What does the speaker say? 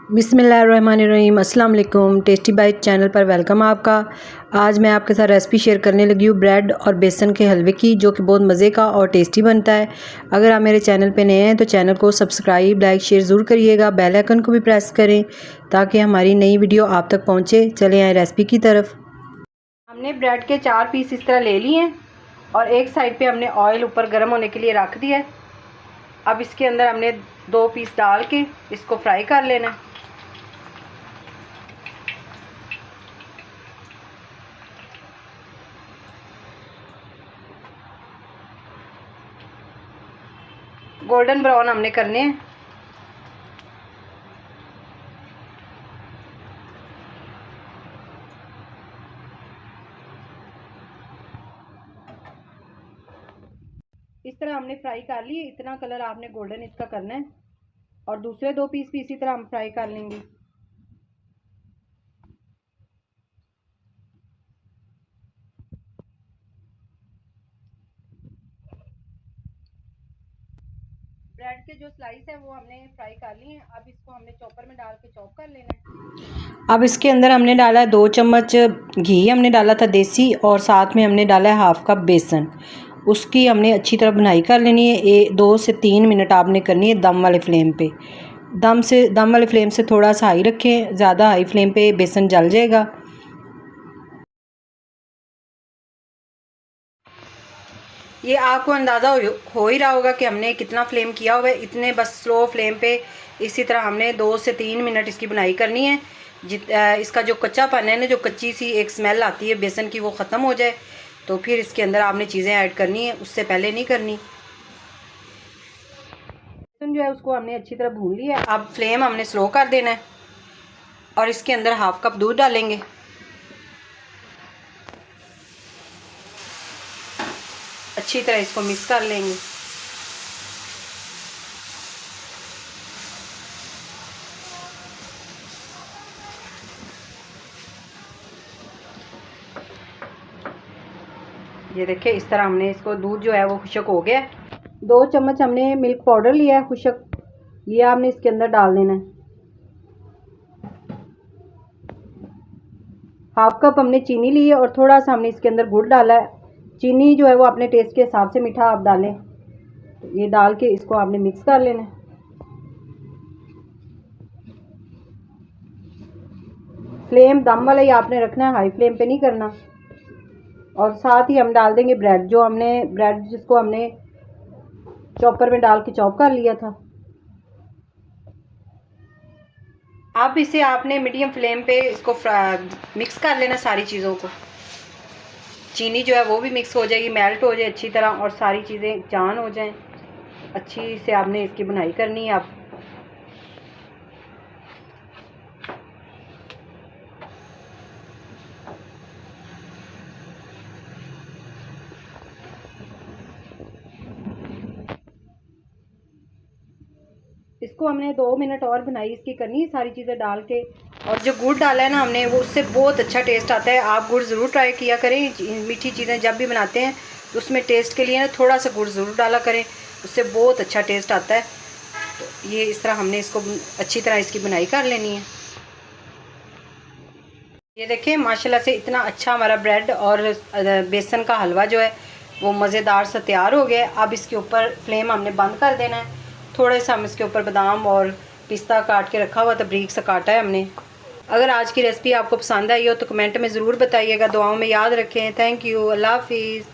बिस्मिल्लाहिर्रहमानिर्रहीम। अस्सलाम वालेकुम। टेस्टी बाइट चैनल पर वेलकम आपका। आज मैं आपके साथ रेसिपी शेयर करने लगी हूँ ब्रेड और बेसन के हलवे की, जो कि बहुत मज़े का और टेस्टी बनता है। अगर आप मेरे चैनल पे नए हैं तो चैनल को सब्सक्राइब, लाइक, शेयर ज़रूर करिएगा। बेल आइकन को भी प्रेस करें ताकि हमारी नई वीडियो आप तक पहुँचे। चले आए रेसिपी की तरफ। हमने ब्रेड के 4 पीस इस तरह ले लिए हैं और एक साइड पर हमने ऑयल ऊपर गर्म होने के लिए रख दिया है। अब इसके अंदर हमने 2 पीस डाल के इसको फ्राई कर लेना है। गोल्डन ब्राउन हमने करने हैं। इस तरह हमने फ्राई कर ली। इतना कलर आपने गोल्डन इसका करना है और दूसरे 2 पीस भी इसी तरह हम फ्राई कर लेंगे। ब्रेड के जो स्लाइस है वो हमने फ्राई कर लिए हैं। अब इसको हमने चॉपर में डाल के चॉप कर लेना है। अब इसके अंदर हमने डाला है 2 चम्मच घी, हमने डाला था देसी, और साथ में हमने डाला है हाफ कप बेसन। उसकी हमने अच्छी तरह बुनाई कर लेनी है। 2 से 3 मिनट आपने करनी है दम वाले फ्लेम पे। दम वाले फ्लेम से थोड़ा सा हाई रखें, ज़्यादा हाई फ्लेम पे बेसन जल जाएगा। ये आपको अंदाज़ा हो ही रहा होगा कि हमने कितना फ्लेम किया हुआ है। इतने बस स्लो फ्लेम पे इसी तरह हमने 2 से 3 मिनट इसकी बुनाई करनी है। इसका जो कच्चापन है ना, जो कच्ची सी एक स्मेल आती है बेसन की, वो ख़त्म हो जाए तो फिर इसके अंदर आपने चीज़ें ऐड करनी है, उससे पहले नहीं करनी। बेसन जो है उसको हमने अच्छी तरह भून लिया है। अब फ्लेम हमने स्लो कर देना है और इसके अंदर हाफ कप दूध डालेंगे। अच्छी तरह इसको मिक्स कर लेंगे। ये देखिए इस तरह हमने इसको, दूध जो है वो खुशक हो गया। 2 चम्मच हमने मिल्क पाउडर लिया है खुशक, ये आपने इसके अंदर डाल देना है। हाफ कप हमने चीनी ली है और थोड़ा सा हमने इसके अंदर गुड़ डाला है। चीनी जो है वो अपने टेस्ट के हिसाब से मीठा आप डालें। ये डाल के इसको आपने मिक्स कर लेना है। फ्लेम दम वाला ही आपने रखना है, हाई फ्लेम पे नहीं करना। और साथ ही हम डाल देंगे ब्रेड, जिसको हमने चॉपर में डाल के चॉप कर लिया था। अब इसे आपने मीडियम फ्लेम पे इसको मिक्स कर लेना सारी चीज़ों को। चीनी जो है वो भी मिक्स हो जाएगी, मेल्ट हो जाए अच्छी तरह और सारी चीज़ें जान हो जाएं। अच्छी से आपने इसकी बुनाई करनी है। अब इसको हमने 2 मिनट और बुनाई इसकी करनी है सारी चीज़ें डाल के। और जो गुड़ डाला है ना हमने, वो उससे बहुत अच्छा टेस्ट आता है। आप गुड़ ज़रूर ट्राई किया करें। मीठी चीज़ें जब भी बनाते हैं तो उसमें टेस्ट के लिए ना थोड़ा सा गुड़ ज़रूर डाला करें, उससे बहुत अच्छा टेस्ट आता है। तो ये इस तरह हमने इसको अच्छी तरह इसकी बुनाई कर लेनी है। ये देखिए माशाल्लाह से इतना अच्छा हमारा ब्रेड और बेसन का हलवा जो है वो मज़ेदार सा तैयार हो गया। अब इसके ऊपर फ्लेम हमने बंद कर देना है। थोड़े सा हम इसके ऊपर बादाम और पिस्ता काट के रखा हुआ था, बारीक सा काटा है हमने। अगर आज की रेसिपी आपको पसंद आई हो तो कमेंट में ज़रूर बताइएगा। दुआओं में याद रखें। Thank you. अल्लाह हाफिज़।